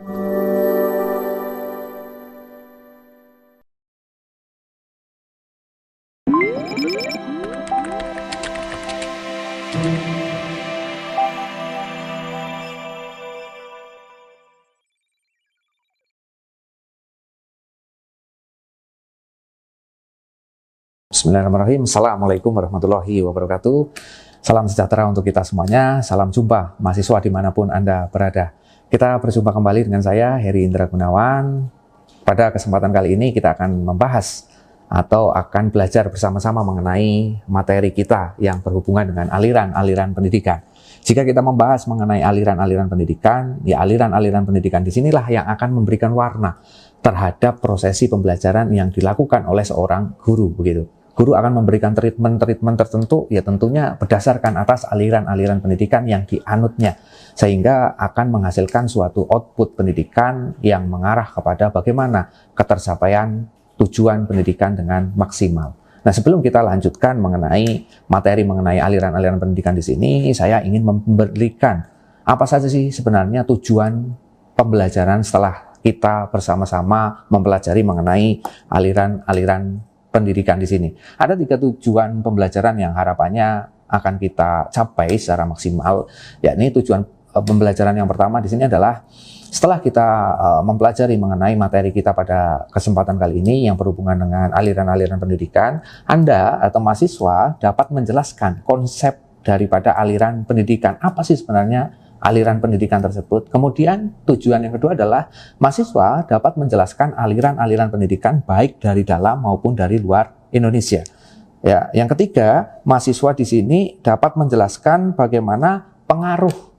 Bismillahirrahmanirrahim. Assalamualaikum warahmatullahi wabarakatuh. Salam sejahtera untuk kita semuanya. Salam jumpa mahasiswa dimanapun Anda berada. Kita berjumpa kembali dengan saya, Heri Indra Gunawan. Pada kesempatan kali ini kita akan membahas atau akan belajar bersama-sama mengenai materi kita yang berhubungan dengan aliran-aliran pendidikan. Jika kita membahas mengenai aliran-aliran pendidikan, ya aliran-aliran pendidikan di sinilah yang akan memberikan warna terhadap prosesi pembelajaran yang dilakukan oleh seorang guru, begitu. Guru akan memberikan treatment tertentu, ya tentunya berdasarkan atas aliran-aliran pendidikan yang dianutnya, sehingga akan menghasilkan suatu output pendidikan yang mengarah kepada bagaimana ketercapaian tujuan pendidikan dengan maksimal. Nah, sebelum kita lanjutkan mengenai materi mengenai aliran-aliran pendidikan di sini, saya ingin memberikan apa saja sih sebenarnya tujuan pembelajaran setelah kita bersama-sama mempelajari mengenai aliran-aliran pendidikan di sini. Ada 3 tujuan pembelajaran yang harapannya akan kita capai secara maksimal. Yakni tujuan pembelajaran yang pertama di sini adalah setelah kita mempelajari mengenai materi kita pada kesempatan kali ini yang berhubungan dengan aliran-aliran pendidikan, Anda atau mahasiswa dapat menjelaskan konsep daripada aliran pendidikan. Apa sih sebenarnya aliran pendidikan tersebut? Kemudian tujuan yang kedua adalah mahasiswa dapat menjelaskan aliran-aliran pendidikan baik dari dalam maupun dari luar Indonesia. Ya, yang ketiga, mahasiswa di sini dapat menjelaskan bagaimana pengaruh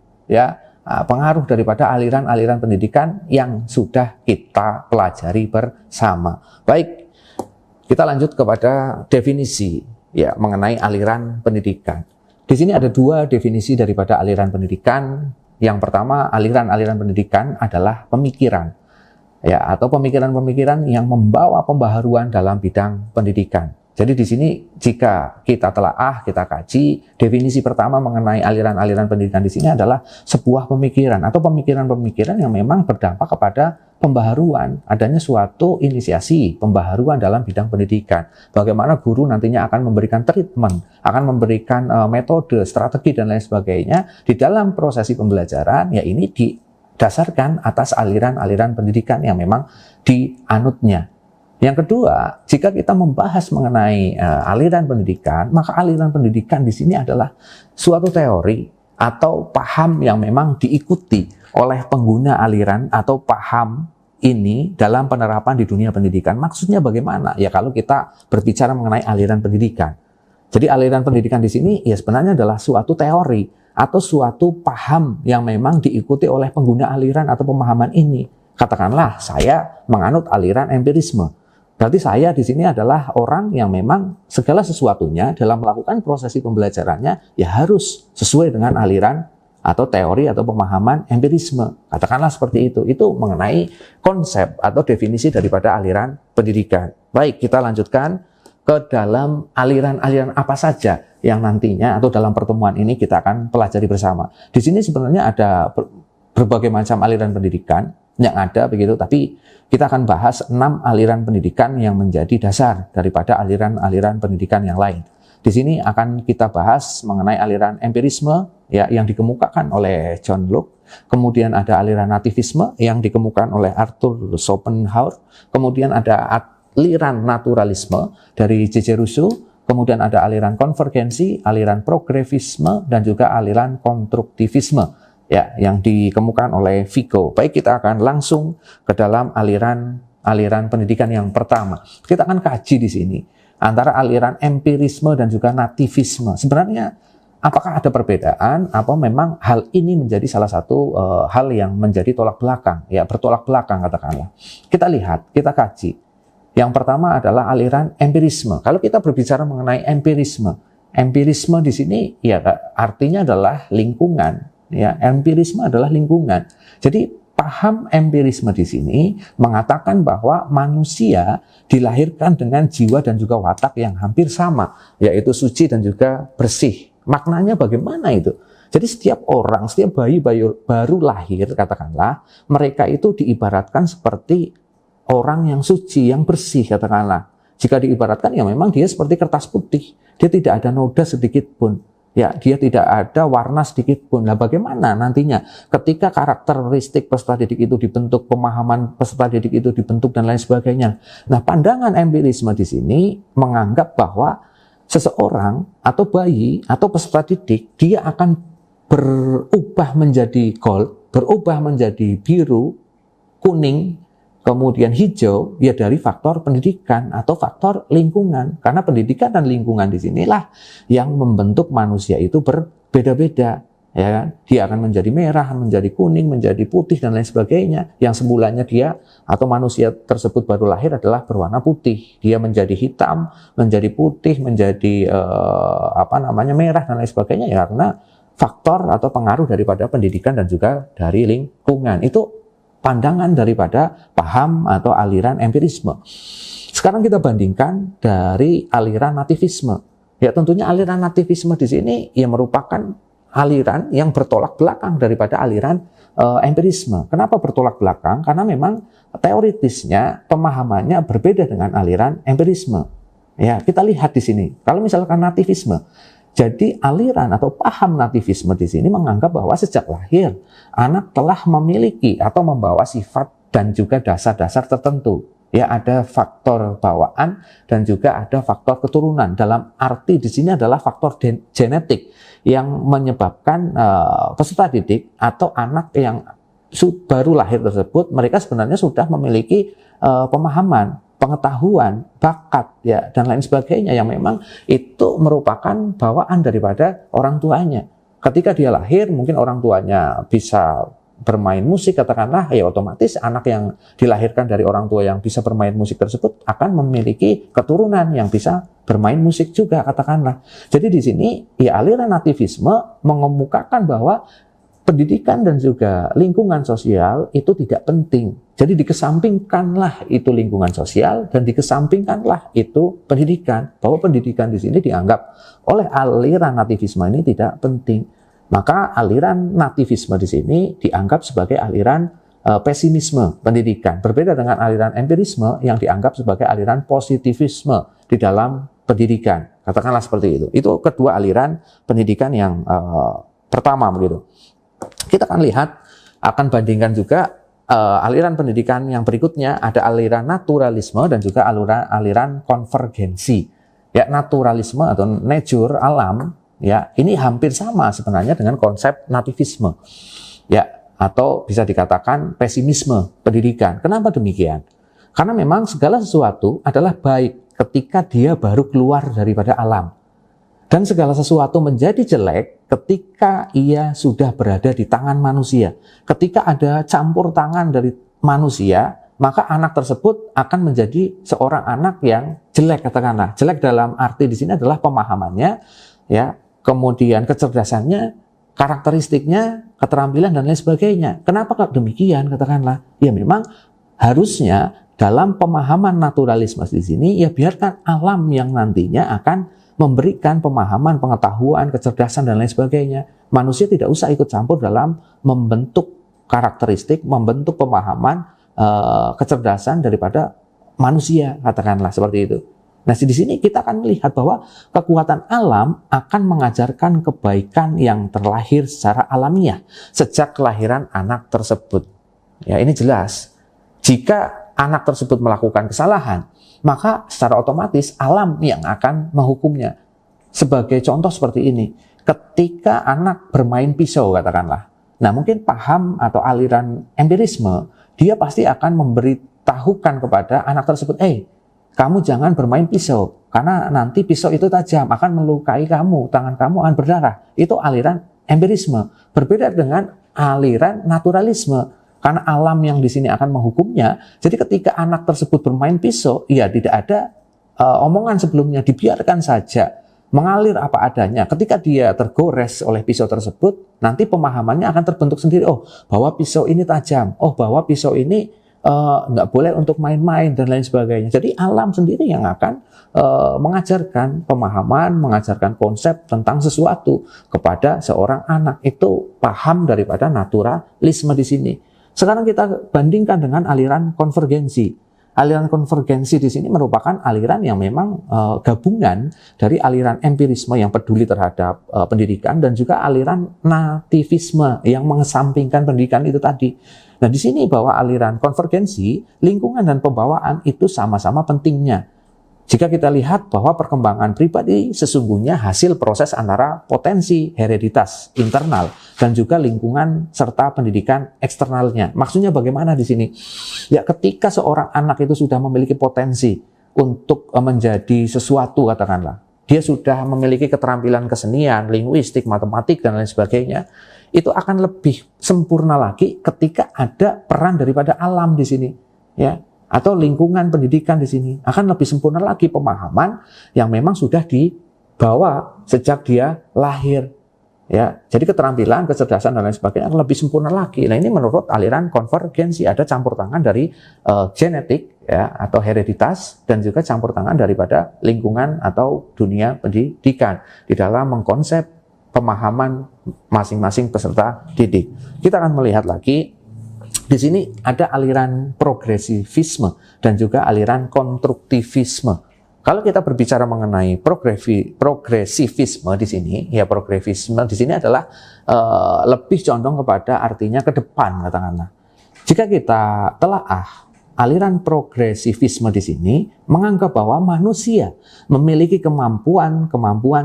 pengaruh daripada aliran-aliran pendidikan yang sudah kita pelajari bersama. Baik, kita lanjut kepada definisi ya mengenai aliran pendidikan. Di sini ada 2 definisi daripada aliran pendidikan. Yang pertama, aliran-aliran pendidikan adalah pemikiran, ya, atau pemikiran-pemikiran yang membawa pembaharuan dalam bidang pendidikan. Jadi di sini jika kita telaah, kita kaji, definisi pertama mengenai aliran-aliran pendidikan di sini adalah sebuah pemikiran atau pemikiran-pemikiran yang memang berdampak kepada pembaharuan, adanya suatu inisiasi pembaharuan dalam bidang pendidikan. Bagaimana guru nantinya akan memberikan treatment, akan memberikan metode, strategi dan lain sebagainya di dalam prosesi pembelajaran, ya ini didasarkan atas aliran-aliran pendidikan yang memang dianutnya. Yang kedua, jika kita membahas mengenai aliran pendidikan, maka aliran pendidikan di sini adalah suatu teori atau paham yang memang diikuti oleh pengguna aliran atau paham ini dalam penerapan di dunia pendidikan. Maksudnya bagaimana? Ya kalau kita berbicara mengenai aliran pendidikan. Jadi aliran pendidikan di sini ya sebenarnya adalah suatu teori atau suatu paham yang memang diikuti oleh pengguna aliran atau pemahaman ini. Katakanlah saya menganut aliran empirisme. Berarti saya di sini adalah orang yang memang segala sesuatunya dalam melakukan prosesi pembelajarannya ya harus sesuai dengan aliran atau teori atau pemahaman empirisme. Katakanlah seperti itu. Itu mengenai konsep atau definisi daripada aliran pendidikan. Baik, kita lanjutkan ke dalam aliran-aliran apa saja yang nantinya atau dalam pertemuan ini kita akan pelajari bersama. Di sini sebenarnya ada berbagai macam aliran pendidikan yang ada begitu, tapi kita akan bahas 6 aliran pendidikan yang menjadi dasar daripada aliran-aliran pendidikan yang lain. Di sini akan kita bahas mengenai aliran empirisme ya yang dikemukakan oleh John Locke, kemudian ada aliran nativisme yang dikemukakan oleh Arthur Schopenhauer, kemudian ada aliran naturalisme dari J.J. Rousseau, kemudian ada aliran konvergensi, aliran progresivisme dan juga aliran konstruktivisme ya yang dikemukakan oleh Vico. Baik, kita akan langsung ke dalam aliran pendidikan yang pertama. Kita akan kaji di sini antara aliran empirisme dan juga nativisme. Sebenarnya apakah ada perbedaan atau memang hal ini menjadi salah satu hal yang menjadi tolak belakang, ya bertolak belakang katakanlah. Kita lihat, kita kaji. Yang pertama adalah aliran empirisme. Kalau kita berbicara mengenai empirisme di sini ya artinya adalah lingkungan. Ya, empirisme adalah lingkungan. Jadi paham empirisme di sini mengatakan bahwa manusia dilahirkan dengan jiwa dan juga watak yang hampir sama, yaitu suci dan juga bersih. Maknanya bagaimana itu? Jadi setiap orang, setiap bayi baru lahir, katakanlah, mereka itu diibaratkan seperti orang yang suci, yang bersih, katakanlah. Jika diibaratkan, ya memang dia seperti kertas putih. Dia tidak ada noda sedikit pun. Ya, dia tidak ada warna sedikit pun. Nah, bagaimana nantinya ketika karakteristik peserta didik itu dibentuk, pemahaman peserta didik itu dibentuk dan lain sebagainya. Nah, pandangan empirisme di sini menganggap bahwa seseorang atau bayi atau peserta didik dia akan berubah menjadi gold, berubah menjadi biru, kuning, kemudian hijau, ya dari faktor pendidikan atau faktor lingkungan. Karena pendidikan dan lingkungan di sinilah yang membentuk manusia itu berbeda-beda. Ya kan? Dia akan menjadi merah, menjadi kuning, menjadi putih, dan lain sebagainya. Yang semulanya dia atau manusia tersebut baru lahir adalah berwarna putih. Dia menjadi hitam, menjadi putih, menjadi merah, dan lain sebagainya. Ya karena faktor atau pengaruh daripada pendidikan dan juga dari lingkungan. Itu pandangan daripada paham atau aliran empirisme. Sekarang kita bandingkan dari aliran nativisme. Ya tentunya aliran nativisme di sini ya merupakan aliran yang bertolak belakang daripada aliran empirisme. Kenapa bertolak belakang? Karena memang teoritisnya, pemahamannya berbeda dengan aliran empirisme. Ya, kita lihat di sini. Kalau misalkan nativisme, jadi aliran atau paham nativisme di sini menganggap bahwa sejak lahir anak telah memiliki atau membawa sifat dan juga dasar-dasar tertentu. Ya, ada faktor bawaan dan juga ada faktor keturunan. Dalam arti di sini adalah faktor genetik yang menyebabkan peserta didik atau anak yang baru lahir tersebut, mereka sebenarnya sudah memiliki pemahaman, pengetahuan, bakat, ya, dan lain sebagainya yang memang itu merupakan bawaan daripada orang tuanya. Ketika dia lahir, mungkin orang tuanya bisa bermain musik, katakanlah, ya otomatis anak yang dilahirkan dari orang tua yang bisa bermain musik tersebut akan memiliki keturunan yang bisa bermain musik juga, katakanlah. Jadi di sini, ya aliran nativisme mengemukakan bahwa pendidikan dan juga lingkungan sosial itu tidak penting. Jadi dikesampingkanlah itu lingkungan sosial dan dikesampingkanlah itu pendidikan. Bahwa pendidikan di sini dianggap oleh aliran nativisme ini tidak penting. Maka aliran nativisme di sini dianggap sebagai aliran pesimisme pendidikan. Berbeda dengan aliran empirisme yang dianggap sebagai aliran positivisme di dalam pendidikan. Katakanlah seperti itu. Itu kedua aliran pendidikan yang pertama begitu. Kita akan lihat, akan bandingkan juga aliran pendidikan yang berikutnya. Ada aliran naturalisme dan juga aliran konvergensi. Ya, naturalisme atau nature, alam, ya ini hampir sama sebenarnya dengan konsep nativisme. Ya, atau bisa dikatakan pesimisme pendidikan. Kenapa demikian? Karena memang segala sesuatu adalah baik ketika dia baru keluar daripada alam. Dan segala sesuatu menjadi jelek ketika ia sudah berada di tangan manusia. Ketika ada campur tangan dari manusia, maka anak tersebut akan menjadi seorang anak yang jelek, katakanlah. Jelek dalam arti di sini adalah pemahamannya, ya, kemudian kecerdasannya, karakteristiknya, keterampilan dan lain sebagainya. Kenapa demikian, katakanlah? Ya memang harusnya dalam pemahaman naturalisme di sini, ya biarkan alam yang nantinya akan memberikan pemahaman, pengetahuan, kecerdasan, dan lain sebagainya. Manusia tidak usah ikut campur dalam membentuk karakteristik, membentuk pemahaman, kecerdasan daripada manusia, katakanlah seperti itu. Nah, di sini kita akan melihat bahwa kekuatan alam akan mengajarkan kebaikan yang terlahir secara alamiah sejak kelahiran anak tersebut. Ya, ini jelas. Jika anak tersebut melakukan kesalahan, maka secara otomatis alam yang akan menghukumnya. Sebagai contoh seperti ini, ketika anak bermain pisau, katakanlah. Nah, mungkin paham atau aliran empirisme, dia pasti akan memberitahukan kepada anak tersebut, kamu jangan bermain pisau, karena nanti pisau itu tajam, akan melukai kamu, tangan kamu akan berdarah. Itu aliran empirisme. Berbeda dengan aliran naturalisme. Karena alam yang di sini akan menghukumnya. Jadi ketika anak tersebut bermain pisau, ya tidak ada omongan sebelumnya, dibiarkan saja mengalir apa adanya. Ketika dia tergores oleh pisau tersebut, nanti pemahamannya akan terbentuk sendiri. Oh, bahwa pisau ini tajam. Oh, bahwa pisau ini nggak boleh untuk main-main dan lain sebagainya. Jadi alam sendiri yang akan mengajarkan pemahaman, mengajarkan konsep tentang sesuatu kepada seorang anak. Itu paham daripada naturalisme di sini. Sekarang kita bandingkan dengan aliran konvergensi. Aliran konvergensi di sini merupakan aliran yang memang gabungan dari aliran empirisme yang peduli terhadap pendidikan dan juga aliran nativisme yang mengesampingkan pendidikan itu tadi. Nah, di sini bahwa aliran konvergensi, lingkungan dan pembawaan itu sama-sama pentingnya. Jika kita lihat bahwa perkembangan pribadi sesungguhnya hasil proses antara potensi hereditas internal dan juga lingkungan serta pendidikan eksternalnya. Maksudnya bagaimana di sini? Ya, ketika seorang anak itu sudah memiliki potensi untuk menjadi sesuatu, katakanlah, dia sudah memiliki keterampilan kesenian, linguistik, matematik dan lain sebagainya, itu akan lebih sempurna lagi ketika ada peran daripada alam di sini, ya. Atau lingkungan pendidikan di sini akan lebih sempurna lagi pemahaman yang memang sudah dibawa sejak dia lahir, ya. Jadi keterampilan, kecerdasan dan lain sebagainya akan lebih sempurna lagi. Nah, ini menurut aliran konvergensi, ada campur tangan dari genetik, ya, atau hereditas, dan juga campur tangan daripada lingkungan atau dunia pendidikan di dalam mengkonsep pemahaman masing-masing peserta didik. Kita akan melihat lagi. Di sini ada aliran progresivisme dan juga aliran konstruktivisme. Kalau kita berbicara mengenai progresivisme di sini, ya progresivisme di sini adalah lebih condong kepada artinya ke depan, katakanlah. Jika kita telaah aliran progresivisme di sini menganggap bahwa manusia memiliki kemampuan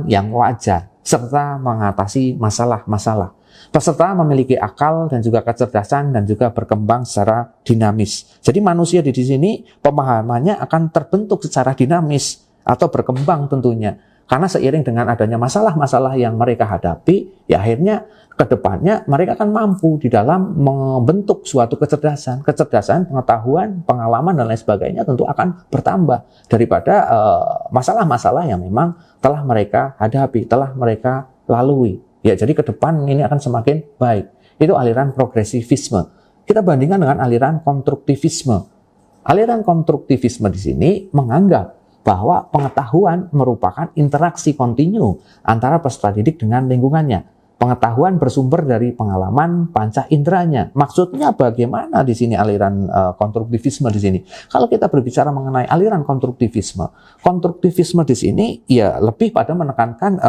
yang wajar serta mengatasi masalah-masalah. Peserta memiliki akal dan juga kecerdasan dan juga berkembang secara dinamis. Jadi manusia di sini pemahamannya akan terbentuk secara dinamis atau berkembang tentunya. Karena seiring dengan adanya masalah-masalah yang mereka hadapi, ya akhirnya ke depannya mereka akan mampu di dalam membentuk suatu kecerdasan, pengetahuan, pengalaman dan lain sebagainya tentu akan bertambah daripada masalah-masalah yang memang telah mereka hadapi, telah mereka lalui. Ya, jadi ke depan ini akan semakin baik. Itu aliran progresivisme. Kita bandingkan dengan aliran konstruktivisme. Aliran konstruktivisme di sini menganggap bahwa pengetahuan merupakan interaksi kontinu antara peserta didik dengan lingkungannya. Pengetahuan bersumber dari pengalaman panca inderanya. Maksudnya bagaimana di sini aliran konstruktivisme di sini? Kalau kita berbicara mengenai aliran konstruktivisme di sini ya lebih pada menekankan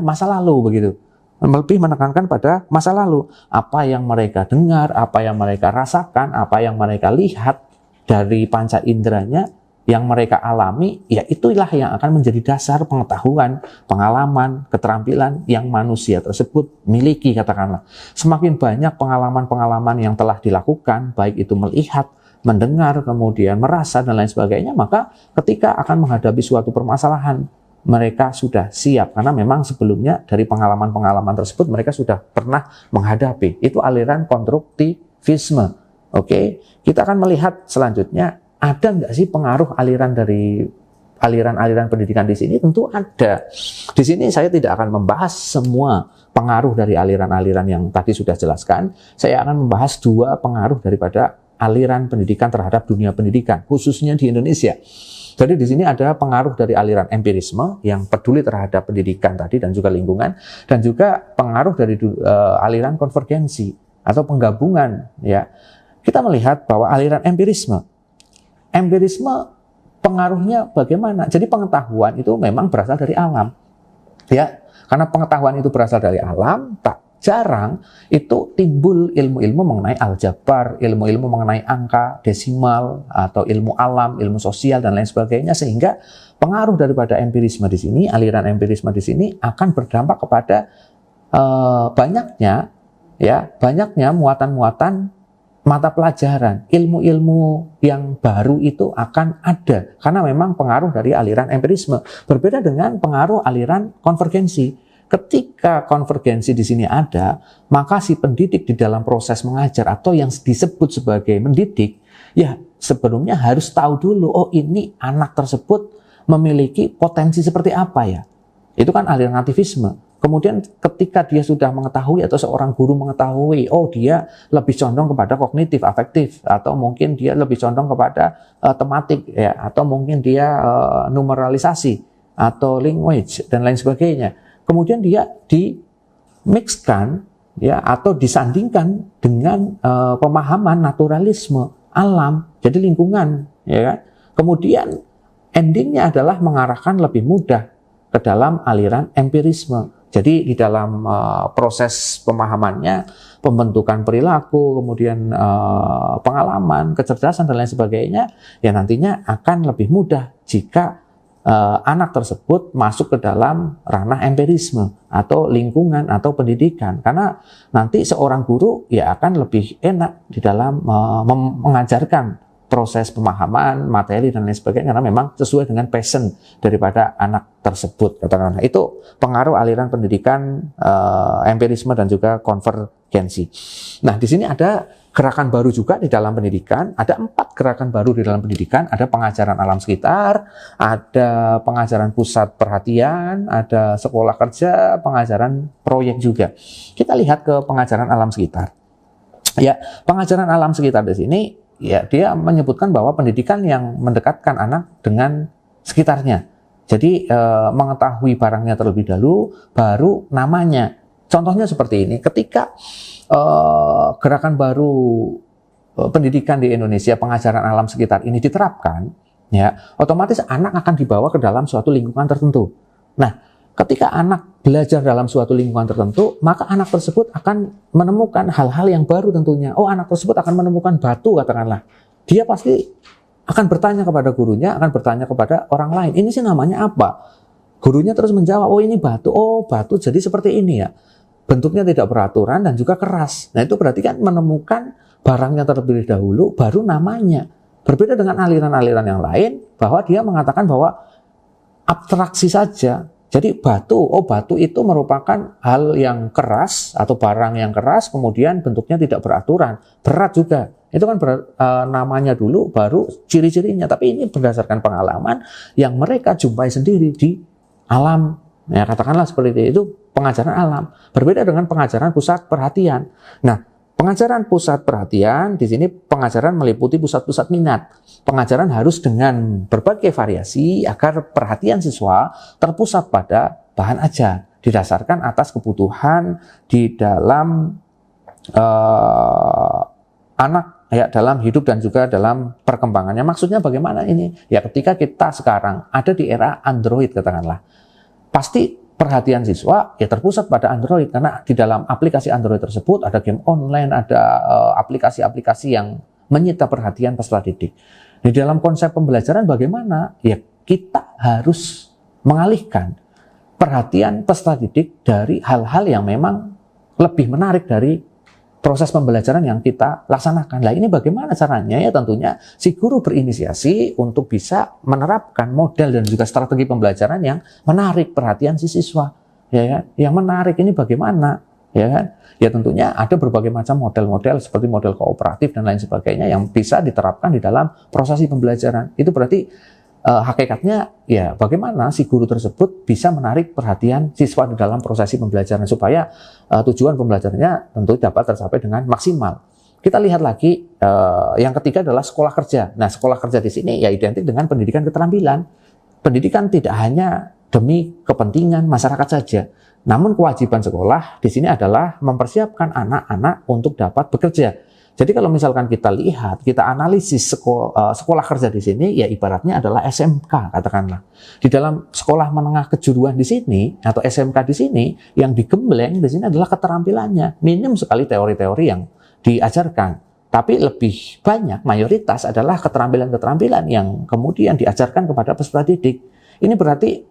masa lalu begitu. Lebih menekankan pada masa lalu, apa yang mereka dengar, apa yang mereka rasakan, apa yang mereka lihat dari panca inderanya yang mereka alami, ya itulah yang akan menjadi dasar pengetahuan, pengalaman, keterampilan yang manusia tersebut miliki, katakanlah. Semakin banyak pengalaman-pengalaman yang telah dilakukan, baik itu melihat, mendengar, kemudian merasa dan lain sebagainya, maka ketika akan menghadapi suatu permasalahan, mereka sudah siap karena memang sebelumnya dari pengalaman-pengalaman tersebut mereka sudah pernah menghadapi. Itu aliran konstruktivisme. Oke, kita akan melihat selanjutnya ada nggak sih pengaruh aliran dari aliran-aliran pendidikan di sini? Tentu ada. Di sini saya tidak akan membahas semua pengaruh dari aliran-aliran yang tadi sudah jelaskan. Saya akan membahas dua pengaruh daripada aliran pendidikan terhadap dunia pendidikan, khususnya di Indonesia. Jadi di sini ada pengaruh dari aliran empirisme yang peduli terhadap pendidikan tadi dan juga lingkungan, dan juga pengaruh dari aliran konvergensi atau penggabungan. Ya, kita melihat bahwa aliran empirisme pengaruhnya bagaimana? Jadi pengetahuan itu memang berasal dari alam, ya. Karena pengetahuan itu berasal dari alam, tak jarang itu timbul ilmu-ilmu mengenai aljabar, ilmu-ilmu mengenai angka, desimal, atau ilmu alam, ilmu sosial, dan lain sebagainya. Sehingga pengaruh daripada empirisme di sini, aliran empirisme di sini akan berdampak kepada banyaknya muatan-muatan mata pelajaran, ilmu-ilmu yang baru itu akan ada. Karena memang pengaruh dari aliran empirisme. Berbeda dengan pengaruh aliran konvergensi. Ketika konvergensi di sini ada, maka si pendidik di dalam proses mengajar atau yang disebut sebagai mendidik, ya sebelumnya harus tahu dulu, oh ini anak tersebut memiliki potensi seperti apa ya. Itu kan aliran nativisme. Kemudian ketika dia sudah mengetahui atau seorang guru mengetahui, oh dia lebih condong kepada kognitif, afektif, atau mungkin dia lebih condong kepada tematik, ya, atau mungkin dia numeralisasi atau language dan lain sebagainya. Kemudian dia dimixkan, ya, atau disandingkan dengan pemahaman naturalisme alam, jadi lingkungan, ya kan? Kemudian endingnya adalah mengarahkan lebih mudah ke dalam aliran empirisme. Jadi di dalam proses pemahamannya, pembentukan perilaku, kemudian pengalaman, kecerdasan dan lain sebagainya, ya nantinya akan lebih mudah jika anak tersebut masuk ke dalam ranah empirisme atau lingkungan atau pendidikan. Karena nanti seorang guru ya akan lebih enak di dalam mengajarkan proses pemahaman, materi dan lain sebagainya, karena memang sesuai dengan passion daripada anak tersebut. Katakanlah itu pengaruh aliran pendidikan, empirisme dan juga konvergensi. Nah, di sini ada gerakan baru juga di dalam pendidikan. Ada 4 gerakan baru di dalam pendidikan. Ada pengajaran alam sekitar, ada pengajaran pusat perhatian, ada sekolah kerja, pengajaran proyek juga. Kita lihat ke pengajaran alam sekitar. Ya, pengajaran alam sekitar di sini, ya, dia menyebutkan bahwa pendidikan yang mendekatkan anak dengan sekitarnya. Jadi mengetahui barangnya terlebih dahulu, baru namanya. Contohnya seperti ini, ketika gerakan baru pendidikan di Indonesia, pengajaran alam sekitar ini diterapkan, ya, otomatis anak akan dibawa ke dalam suatu lingkungan tertentu. Nah, ketika anak belajar dalam suatu lingkungan tertentu, maka anak tersebut akan menemukan hal-hal yang baru tentunya. Oh, anak tersebut akan menemukan batu, katakanlah. Dia pasti akan bertanya kepada gurunya, akan bertanya kepada orang lain. Ini sih namanya apa? Gurunya terus menjawab, oh ini batu. Oh, batu jadi seperti ini ya. Bentuknya tidak beraturan dan juga keras. Nah, itu berarti kan menemukan barangnya terlebih dahulu, baru namanya. Berbeda dengan aliran-aliran yang lain, bahwa dia mengatakan bahwa abstraksi saja. Jadi batu, oh batu itu merupakan hal yang keras atau barang yang keras, kemudian bentuknya tidak beraturan, berat juga. Itu kan namanya dulu, baru ciri-cirinya. Tapi ini berdasarkan pengalaman yang mereka jumpai sendiri di alam. Ya, katakanlah seperti itu, pengajaran alam. Berbeda dengan pengajaran pusat perhatian. Nah, pengajaran pusat perhatian di sini pengajaran meliputi pusat-pusat minat. Pengajaran harus dengan berbagai variasi agar perhatian siswa terpusat pada bahan ajar, didasarkan atas kebutuhan di dalam anak, ya, dalam hidup dan juga dalam perkembangannya. Maksudnya bagaimana ini? Ya, ketika kita sekarang ada di era Android, katakanlah, pasti perhatian siswa ya terpusat pada Android, karena di dalam aplikasi Android tersebut ada game online, ada aplikasi-aplikasi yang menyita perhatian peserta didik. Di dalam konsep pembelajaran bagaimana? Ya, kita harus mengalihkan perhatian peserta didik dari hal-hal yang memang lebih menarik dari proses pembelajaran yang kita laksanakan. Lah, ini bagaimana caranya? Ya, tentunya si guru berinisiasi untuk bisa menerapkan model dan juga strategi pembelajaran yang menarik perhatian si siswa. Ya kan? Yang menarik ini bagaimana? Ya kan? Ya, tentunya ada berbagai macam model-model seperti model kooperatif dan lain sebagainya yang bisa diterapkan di dalam proses pembelajaran. Itu berarti hakikatnya ya bagaimana si guru tersebut bisa menarik perhatian siswa di dalam prosesi pembelajaran supaya tujuan pembelajarannya tentu dapat tercapai dengan maksimal. Kita lihat lagi yang ketiga adalah sekolah kerja. Nah, sekolah kerja di sini ya identik dengan pendidikan keterampilan. Pendidikan tidak hanya demi kepentingan masyarakat saja, namun kewajiban sekolah di sini adalah mempersiapkan anak-anak untuk dapat bekerja. Jadi kalau misalkan kita lihat, kita analisis sekolah kerja di sini, ya ibaratnya adalah SMK, katakanlah. Di dalam sekolah menengah kejuruan di sini atau SMK di sini, yang digembleng di sini adalah keterampilannya. Minim sekali teori-teori yang diajarkan, tapi lebih banyak mayoritas adalah keterampilan-keterampilan yang kemudian diajarkan kepada peserta didik. Ini berarti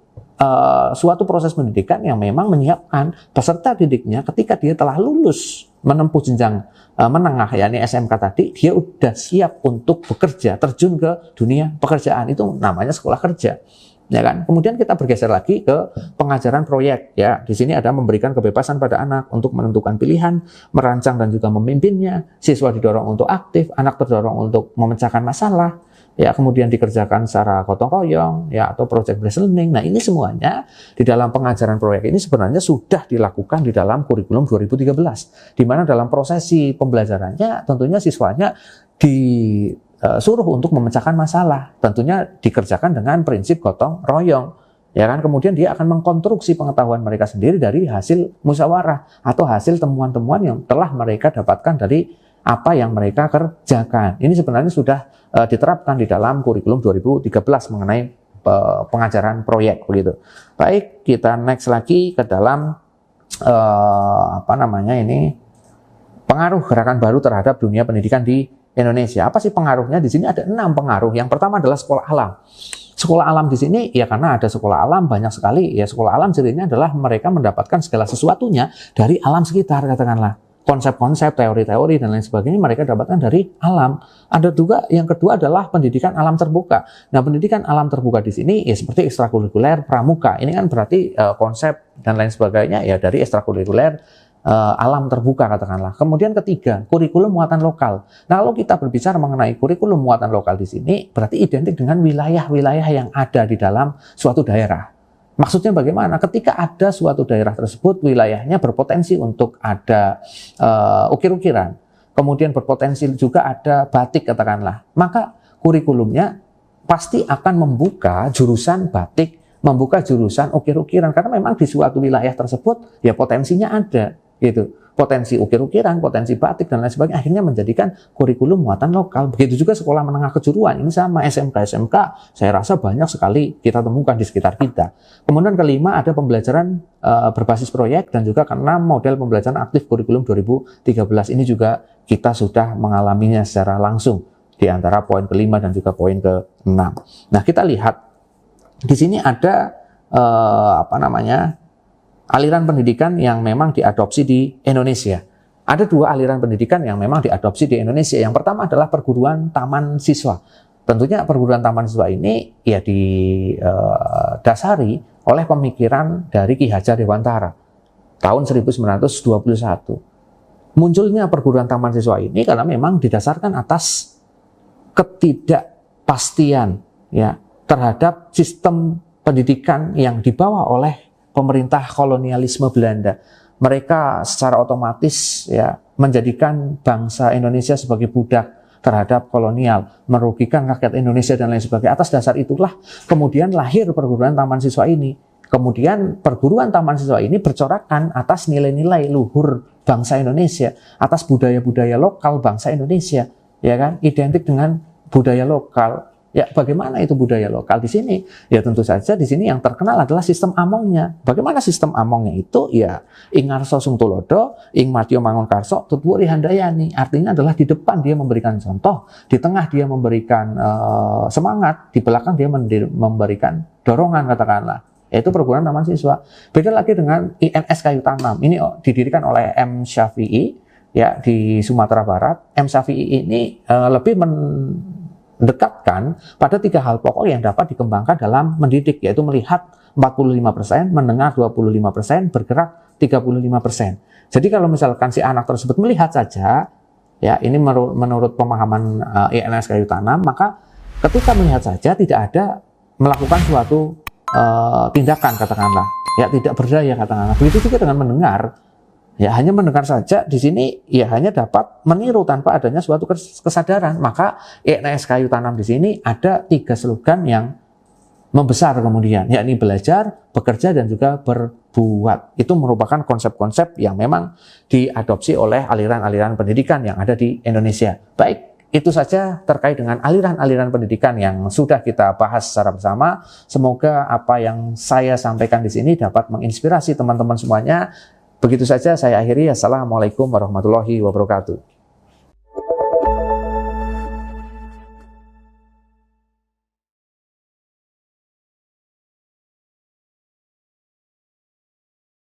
suatu proses pendidikan yang memang menyiapkan peserta didiknya ketika dia telah lulus menempuh jenjang menengah, yakni SMK tadi, dia udah siap untuk bekerja, terjun ke dunia pekerjaan. Itu namanya sekolah kerja, ya kan? Kemudian kita bergeser lagi ke pengajaran proyek, ya. Di sini ada memberikan kebebasan pada anak untuk menentukan pilihan, merancang dan juga memimpinnya. Siswa didorong untuk aktif, anak terdorong untuk memecahkan masalah, ya kemudian dikerjakan secara gotong royong, ya atau project based learning. Nah ini semuanya di dalam pengajaran proyek ini sebenarnya sudah dilakukan di dalam kurikulum 2013, di mana dalam prosesi pembelajarannya tentunya siswanya disuruh untuk memecahkan masalah, tentunya dikerjakan dengan prinsip gotong royong. Ya kan, kemudian dia akan mengkonstruksi pengetahuan mereka sendiri dari hasil musyawarah atau hasil temuan-temuan yang telah mereka dapatkan dari apa yang mereka kerjakan. Ini sebenarnya sudah diterapkan di dalam kurikulum 2013 mengenai pengajaran proyek begitu. Baik, kita next lagi ke dalam pengaruh gerakan baru terhadap dunia pendidikan di Indonesia. Apa sih pengaruhnya? Di sini ada 6 pengaruh. Yang pertama adalah sekolah alam. Sekolah alam di sini ya karena ada sekolah alam banyak sekali. Ya sekolah alam cirinya adalah mereka mendapatkan segala sesuatunya dari alam sekitar, katakanlah. Konsep-konsep, teori-teori dan lain sebagainya mereka dapatkan dari alam. Ada juga yang kedua adalah pendidikan alam terbuka. Nah, pendidikan alam terbuka di sini ya seperti ekstrakurikuler pramuka. Ini kan berarti konsep dan lain sebagainya ya dari ekstrakurikuler alam terbuka katakanlah. Kemudian ketiga, kurikulum muatan lokal. Nah, kalau kita berbicara mengenai kurikulum muatan lokal di sini, berarti identik dengan wilayah-wilayah yang ada di dalam suatu daerah. Maksudnya bagaimana? Ketika ada suatu daerah tersebut, wilayahnya berpotensi untuk ada ukir-ukiran, kemudian berpotensi juga ada batik katakanlah, maka kurikulumnya pasti akan membuka jurusan batik, membuka jurusan ukir-ukiran, karena memang di suatu wilayah tersebut ya potensinya ada. Gitu, potensi ukir-ukiran, potensi batik dan lain sebagainya, akhirnya menjadikan kurikulum muatan lokal. Begitu juga sekolah menengah kejuruan, ini sama SMK, saya rasa banyak sekali kita temukan di sekitar kita. Kemudian kelima ada pembelajaran berbasis proyek dan juga keenam model pembelajaran aktif kurikulum 2013. Ini juga kita sudah mengalaminya secara langsung di antara poin kelima dan juga poin keenam. Nah, kita lihat di sini ada aliran pendidikan yang memang diadopsi di Indonesia. Ada 2 aliran pendidikan yang memang diadopsi di Indonesia. Yang pertama adalah perguruan taman siswa. Tentunya perguruan taman siswa ini ya didasari oleh pemikiran dari Ki Hajar Dewantara tahun 1921. Munculnya perguruan taman siswa ini karena memang didasarkan atas ketidakpastian ya terhadap sistem pendidikan yang dibawa oleh pemerintah kolonialisme Belanda. Mereka secara otomatis ya menjadikan bangsa Indonesia sebagai budak terhadap kolonial, merugikan rakyat Indonesia dan lain sebagainya. Atas dasar itulah kemudian lahir perguruan taman siswa ini. Kemudian perguruan taman siswa ini bercorakkan atas nilai-nilai luhur bangsa Indonesia, atas budaya-budaya lokal bangsa Indonesia, ya kan? Identik dengan budaya lokal. Ya, bagaimana itu budaya lokal di sini? Ya tentu saja di sini yang terkenal adalah sistem amongnya. Bagaimana sistem amongnya itu? Ya, ing ngarso sung tulodo, ing matyo mangun karso, tutuwuri handayani. Artinya adalah di depan dia memberikan contoh, di tengah dia memberikan semangat, di belakang dia memberikan dorongan katakanlah. Yaitu perguruan taman siswa. Beda lagi dengan INS Kayu Tanam. Ini didirikan oleh M. Syafi'i ya di Sumatera Barat. M. Syafi'i ini lebih mendekatkan pada 3 hal pokok yang dapat dikembangkan dalam mendidik, yaitu melihat 45%, mendengar 25%, bergerak 35%. Jadi kalau misalkan si anak tersebut melihat saja, ya ini menurut pemahaman INS Kayu Tanam, maka ketika melihat saja tidak ada melakukan suatu tindakan katakanlah, ya tidak berdaya katakanlah. Begitu juga dengan mendengar. Ya hanya mendengar saja di sini ya hanya dapat meniru tanpa adanya suatu kesadaran. Maka INS Kayu Tanam di sini ada 3 slogan yang membesar kemudian, yakni belajar, bekerja dan juga berbuat. Itu merupakan konsep-konsep yang memang diadopsi oleh aliran-aliran pendidikan yang ada di Indonesia. Baik, itu saja terkait dengan aliran-aliran pendidikan yang sudah kita bahas secara bersama. Semoga apa yang saya sampaikan di sini dapat menginspirasi teman-teman semuanya. Begitu saja saya akhiri. Assalamualaikum warahmatullahi wabarakatuh.